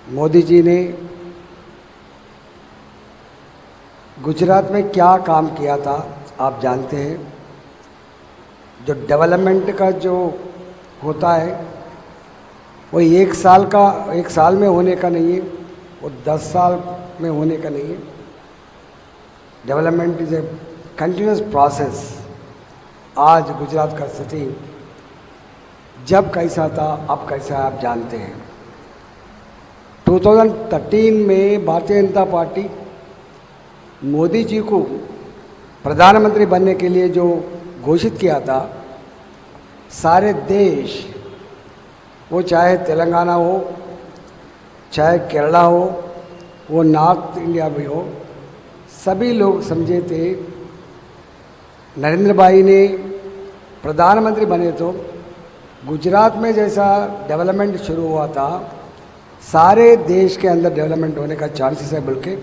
मोदी जी ने गुजरात में क्या काम किया था आप जानते हैं। जो डेवलपमेंट का जो होता है वो एक साल में होने का नहीं है, वो 10 साल में होने का नहीं है। Development is a continuous process. आज गुजरात का स्थिति जब कैसा था अब कैसा है आप जानते हैं। 2013 में भारतीय जनता पार्टी मोदी जी को प्रधानमंत्री बनने के लिए जो घोषित किया था, सारे देश, वो चाहे तेलंगाना हो, चाहे केरला हो, वो नॉर्थ इंडिया भी हो, सभी लोग समझे थे नरेंद्र भाई ने प्रधानमंत्री बने तो गुजरात में जैसा डेवलपमेंट शुरू हुआ था सारे देश के अंदर डेवलपमेंट होने का चांसेस है। बल्कि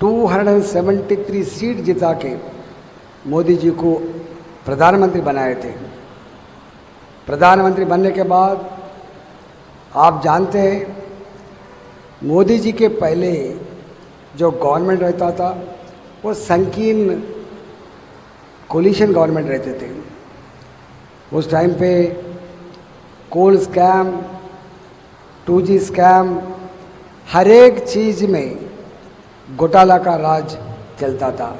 273 सीट जिता के मोदी जी को प्रधानमंत्री बनाए थे। प्रधानमंत्री बनने के बाद आप जानते हैं मोदी जी के पहले जो गवर्नमेंट रहता था वो संकीर्ण कोलिशन गवर्नमेंट रहते थे। उस टाइम पे कोल स्कैम, 2G स्कैम, हर एक चीज़ में घोटाला का राज चलता था।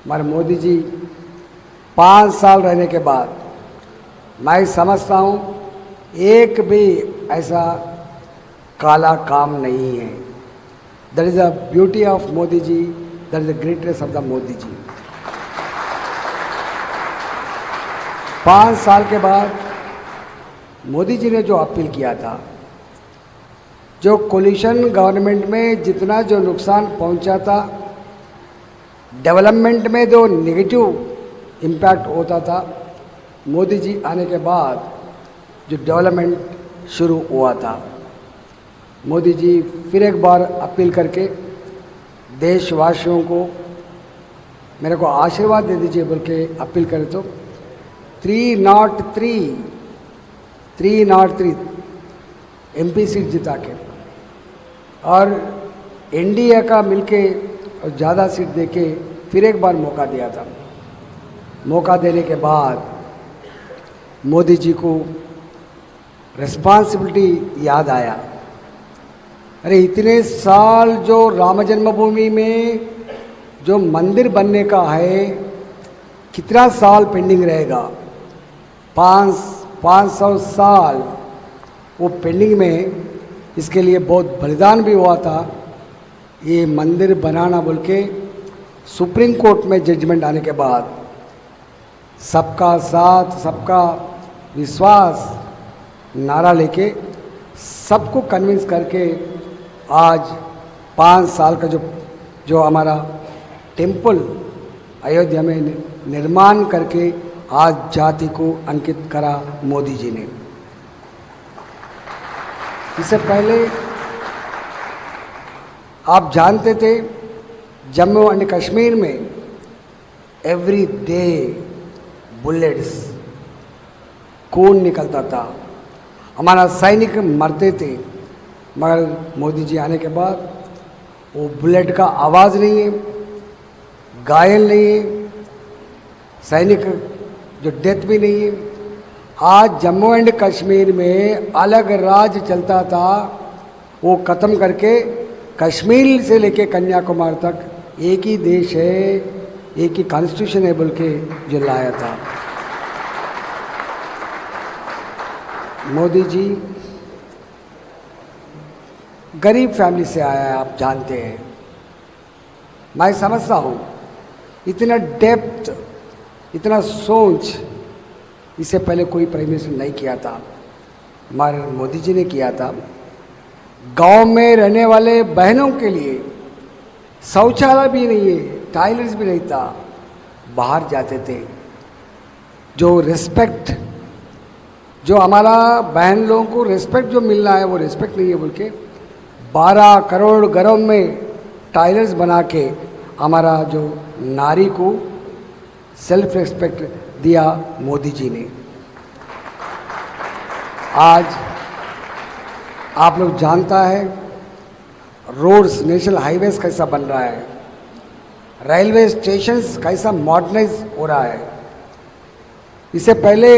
मगर मोदी जी 5 साल रहने के बाद मैं समझता हूँ एक भी ऐसा काला काम नहीं है। That is the beauty of Modi ji, that is the greatness of the Modi ji. 5 साल के बाद मोदी जी ने जो अपील किया था, जो कोलिशन गवर्नमेंट में जितना जो नुकसान पहुंचा था, डेवलपमेंट में जो नेगेटिव इम्पैक्ट होता था, मोदी जी आने के बाद जो डेवलपमेंट शुरू हुआ था, मोदी जी फिर एक बार अपील करके देशवासियों को मेरे को आशीर्वाद दे दीजिए बोल के अपील करें तो 303 MP सीट जिता के और एनडीए का मिलके और ज़्यादा सीट देके फिर एक बार मौका दिया था। मौका देने के बाद मोदी जी को रिस्पॉन्सिबिलिटी याद आया। अरे इतने साल जो राम जन्मभूमि में जो मंदिर बनने का है, कितना साल पेंडिंग रहेगा? 500 साल वो पेंडिंग में। इसके लिए बहुत बलिदान भी हुआ था। ये मंदिर बनाना बोल के सुप्रीम कोर्ट में जजमेंट आने के बाद सबका साथ सबका विश्वास नारा लेके सबको कन्विंस करके आज 5 साल का जो हमारा टेम्पल अयोध्या में निर्माण करके आज जाति को अंकित करा मोदी जी ने। इससे पहले आप जानते थे जम्मू एंड कश्मीर में एवरी डे बुलेट्स खून निकलता था, हमारा सैनिक मरते थे। मगर मोदी जी आने के बाद वो बुलेट का आवाज़ नहीं है, घायल नहीं है, सैनिक जो डेथ भी नहीं है। आज जम्मू एंड कश्मीर में अलग राज चलता था, वो ख़त्म करके कश्मीर से लेके कन्याकुमारी तक एक ही देश है, एक ही कॉन्स्टिट्यूशन है बोल के जो लाया था मोदी जी। गरीब फैमिली से आया है, आप जानते हैं। मैं समझता हूँ इतना डेप्थ, इतना सोच इससे पहले कोई प्राइम मिनिस्टर नहीं किया था, मगर मोदी जी ने किया था। गांव में रहने वाले बहनों के लिए शौचालय भी नहीं है, टॉयलेट्स भी नहीं था, बाहर जाते थे। जो रिस्पेक्ट, जो हमारा बहन लोगों को रिस्पेक्ट जो मिलना है वो रिस्पेक्ट नहीं है बोल के 12 करोड़ घरों में टॉयलेट्स बना के हमारा जो नारी को सेल्फ रिस्पेक्ट दिया मोदी जी ने। आप लोग जानता है रोड्स, नेशनल हाईवेज कैसा बन रहा है, रेलवे स्टेशंस कैसा मॉडर्नाइज हो रहा है। इससे पहले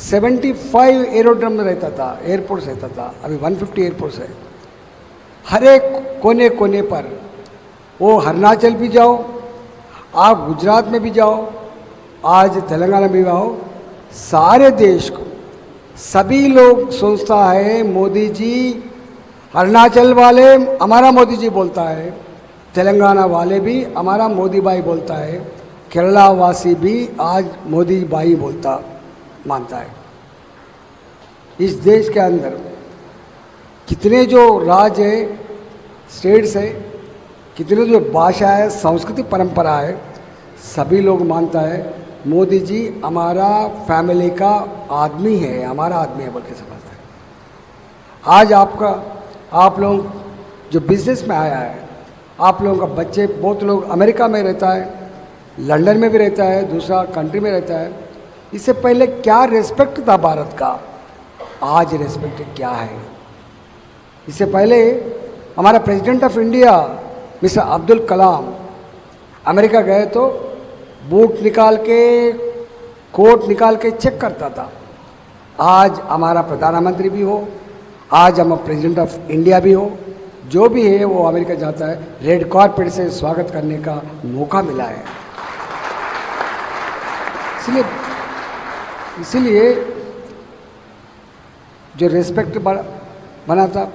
75 एरोड्रम रहता था, एयरपोर्ट्स रहता था, अभी 150 एयरपोर्ट्स है हर एक कोने कोने पर। वो अरुणाचल भी जाओ, आप गुजरात में भी जाओ, आज तेलंगाना में भी आओ, सारे देश को सभी लोग सोचता है मोदी जी, अरुणाचल वाले हमारा मोदी जी बोलता है, तेलंगाना वाले भी हमारा मोदी भाई बोलता है, केरला वासी भी आज मोदी भाई बोलता मानता है। इस देश के अंदर कितने जो राज्य है, स्टेट्स है, कितने जो भाषा है, संस्कृति परंपरा है, सभी लोग मानता है मोदी जी हमारा फैमिली का आदमी है, हमारा आदमी है बोल के समझता है। आज आप लोग जो बिजनेस में आया है, आप लोगों का बच्चे बहुत लोग अमेरिका में रहता है, लंदन में भी रहता है, दूसरा कंट्री में रहता है। इससे पहले क्या रेस्पेक्ट था भारत का, आज रेस्पेक्ट क्या है। इससे पहले हमारा president of India mister Abdul Kalam America गए तो बूट निकाल के, कोट निकाल के चेक करता था। आज हमारा प्रधानमंत्री भी हो, आज हम प्रेसिडेंट ऑफ इंडिया भी हो, जो भी है वो अमेरिका जाता है, रेड कार्पेट से स्वागत करने का मौका मिला है। इसलिए जो रेस्पेक्ट बना था,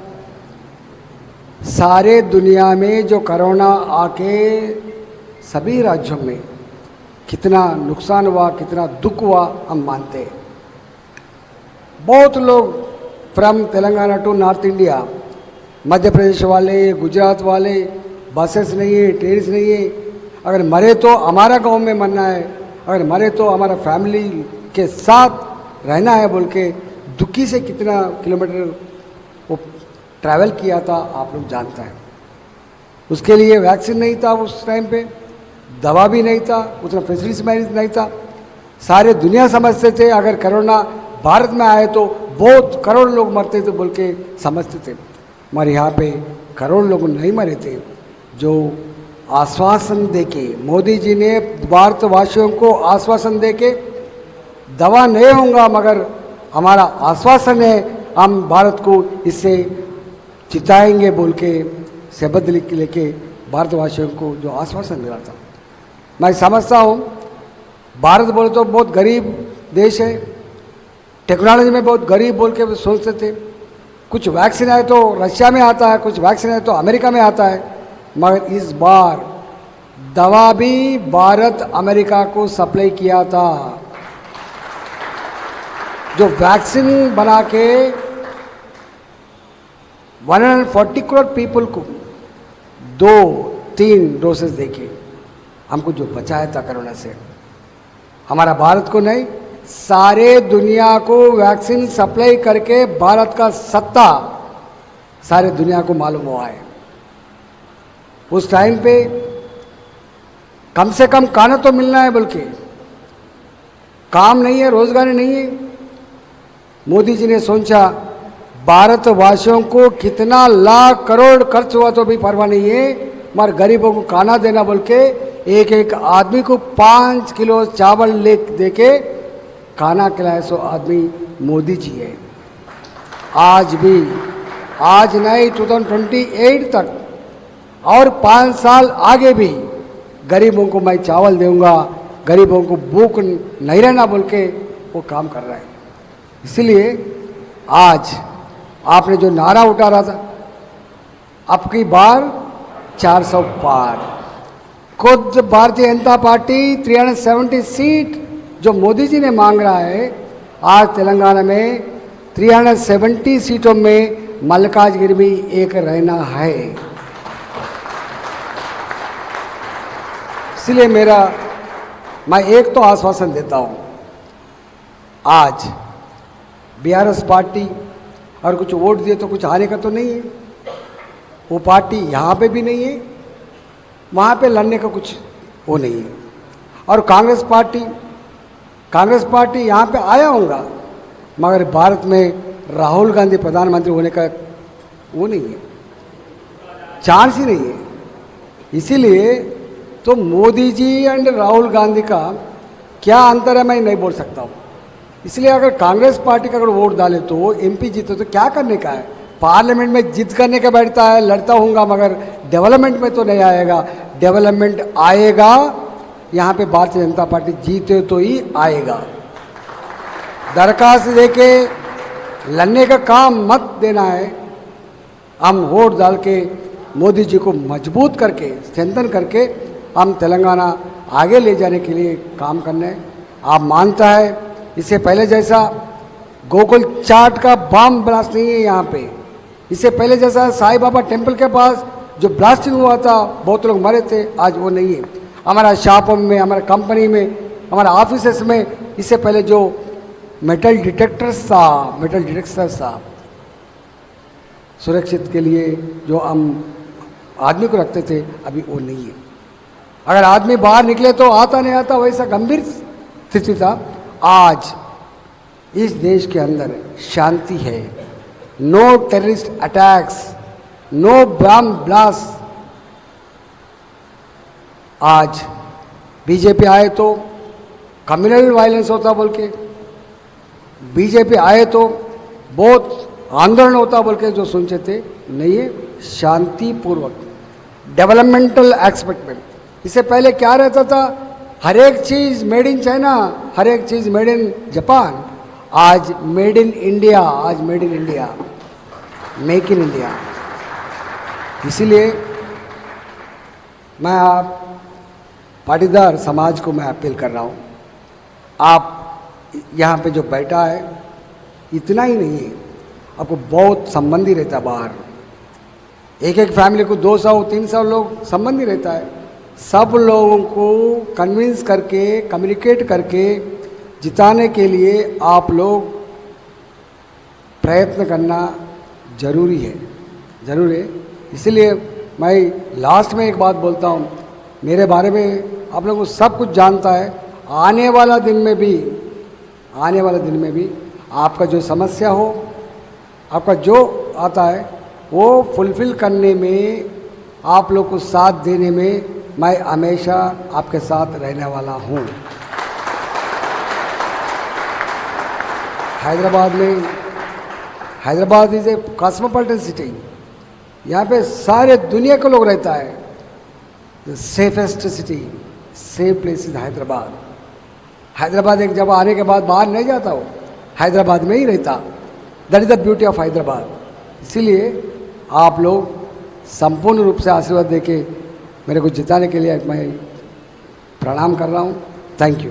सारे दुनिया में जो कोरोना आके सभी राज्यों में कितना नुकसान हुआ, कितना दुख हुआ, हम मानते हैं। बहुत लोग from Telangana to north India, Madhya Pradesh वाले, गुजरात वाले, बसेस नहीं है, ट्रेन्स नहीं है, अगर मरे तो हमारा गांव में मरना है, अगर मरे तो हमारा फैमिली के साथ रहना है बोल के दुखी से कितना किलोमीटर वो ट्रैवल किया था, आप लोग जानता है। उसके लिए वैक्सीन नहीं था उस टाइम पे, दवा भी नहीं था, उतना फैसिलिटीज नहीं था। सारे दुनिया समझते थे अगर कोरोना भारत में आए तो बहुत करोड़ लोग मरते थे बोल के समझते थे, मगर यहाँ पे करोड़ लोग नहीं मरे थे। जो आश्वासन देके मोदी जी ने भारतवासियों को आश्वासन देके, दवा नहीं होगा मगर हमारा आश्वासन है, हम भारत को इससे चिताएंगे बोल के शपथ लेके भारतवासियों को जो आश्वासन दिया था। मैं समझता हूँ भारत बोले तो बहुत गरीब देश है, टेक्नोलॉजी में बहुत गरीब बोल के सोचते थे। कुछ वैक्सीन आए तो रशिया में आता है, कुछ वैक्सीन आए तो अमेरिका में आता है, मगर इस बार दवा भी भारत अमेरिका को सप्लाई किया था। जो वैक्सीन बना के 140 करोड़ पीपल को 2-3 डोसेस देके हमको जो बचाया था कोरोना से, हमारा भारत को नहीं, सारे दुनिया को वैक्सीन सप्लाई करके भारत का सत्ता सारे दुनिया को मालूम हुआ है। उस टाइम पे कम से कम खाना तो मिलना है, बल्कि काम नहीं है, रोजगार नहीं है। मोदी जी ने सोचा भारतवासियों को कितना लाख करोड़ खर्च हुआ तो भी परवाह नहीं है, मगर गरीबों को खाना देना बोल के एक एक आदमी को 5 किलो चावल दे के खाना खिलाए सो आदमी मोदी जी है। आज भी, आज नहीं 2028 तक और 5 साल आगे भी गरीबों को मैं चावल दूंगा, गरीबों को भूख नहीं रहना बोल के वो काम कर रहा है। इसलिए आज आपने जो नारा उठा रहा था, अब की बार 400 पार, खुद भारतीय जनता पार्टी 370 सीट जो मोदी जी ने मांग रहा है, आज तेलंगाना में 370 सीटों में मल्लिकार्जुन भी एक रहना है। इसलिए मैं एक तो आश्वासन देता हूं, आज बीआरएस पार्टी और कुछ वोट दिए तो कुछ हारने का तो नहीं है, वो पार्टी यहाँ पे भी नहीं है, वहाँ पे लड़ने का कुछ वो नहीं है। और कांग्रेस पार्टी यहाँ पे आया होगा, मगर भारत में राहुल गांधी प्रधानमंत्री होने का वो नहीं है, चांस ही नहीं है। इसीलिए तो मोदी जी एंड राहुल गांधी का क्या अंतर है मैं नहीं बोल सकता हूँ। इसलिए अगर कांग्रेस पार्टी का अगर वोट डाले तो वो एमपी जीते तो क्या करने का है, पार्लियामेंट में जिद करने का बैठता है, लड़ता हूँगा मगर डेवलपमेंट में तो नहीं आएगा। डेवलपमेंट आएगा यहाँ पे भारतीय जनता पार्टी जीते तो ही आएगा। दरखास्त देके लड़ने का काम मत देना है। हम वोट डाल के मोदी जी को मजबूत करके स्ट्रेंथन करके हम तेलंगाना आगे ले जाने के लिए काम करने। आप मानता है इससे पहले जैसा गोकुल चाट का बम ब्लास्ट नहीं है यहाँ पे। इससे पहले जैसा साईं बाबा टेम्पल के पास जो ब्लास्टिंग हुआ था बहुत लोग मरे थे, आज वो नहीं है। हमारा शॉपों में, हमारा कंपनी में, हमारा ऑफिस में इससे पहले जो मेटल डिटेक्टर्स था सुरक्षित के लिए जो हम आदमी को रखते थे, अभी वो नहीं है। अगर आदमी बाहर निकले तो आता नहीं आता, वैसा गंभीर स्थिति था। आज इस देश के अंदर शांति है, no terrorist attacks, no bomb blast. आज बीजेपी आए तो कम्युनल वायलेंस होता बोल के, बीजेपी आए तो बहुत आंदोलन होता बोल के जो सुनते थे, नहीं है। शांतिपूर्वक डेवलपमेंटल एक्सपेक्ट में इससे पहले क्या रहता था, हर एक चीज़ मेड इन चाइना, हर एक चीज़ मेड इन जापान। आज मेड इन इंडिया, आज made in India, make in India. इसीलिए मैं आप पाटीदार समाज को मैं अपील कर रहा हूँ, आप यहाँ पे जो बैठा है इतना ही नहीं है, आपको बहुत संबंधी रहता है बाहर। एक एक फैमिली को 200-300 लोग संबंधी रहता है। सब लोगों को कन्विंस करके, कम्युनिकेट करके जिताने के लिए आप लोग प्रयत्न करना जरूरी है, जरूर है। इसलिए मैं लास्ट में एक बात बोलता हूँ, मेरे बारे में आप लोगों को सब कुछ जानता है। आने वाला दिन में भी आपका जो समस्या हो, आपका जो आता है वो फुलफिल करने में, आप लोग को साथ देने में मैं हमेशा आपके साथ रहने वाला हूँ। Hyderabad is a cosmopolitan city. यहाँ पे सारे दुनिया के लोग रहता है। The safest city, safe place is Hyderabad. Hyderabad एक जब आने के बाद बाहर नहीं जाता हो, हैदराबाद में ही रहता। That is the beauty of Hyderabad. इसीलिए आप लोग संपूर्ण रूप से आशीर्वाद देके मेरे को जिताने के लिए मैं प्रणाम कर रहा हूँ। Thank you.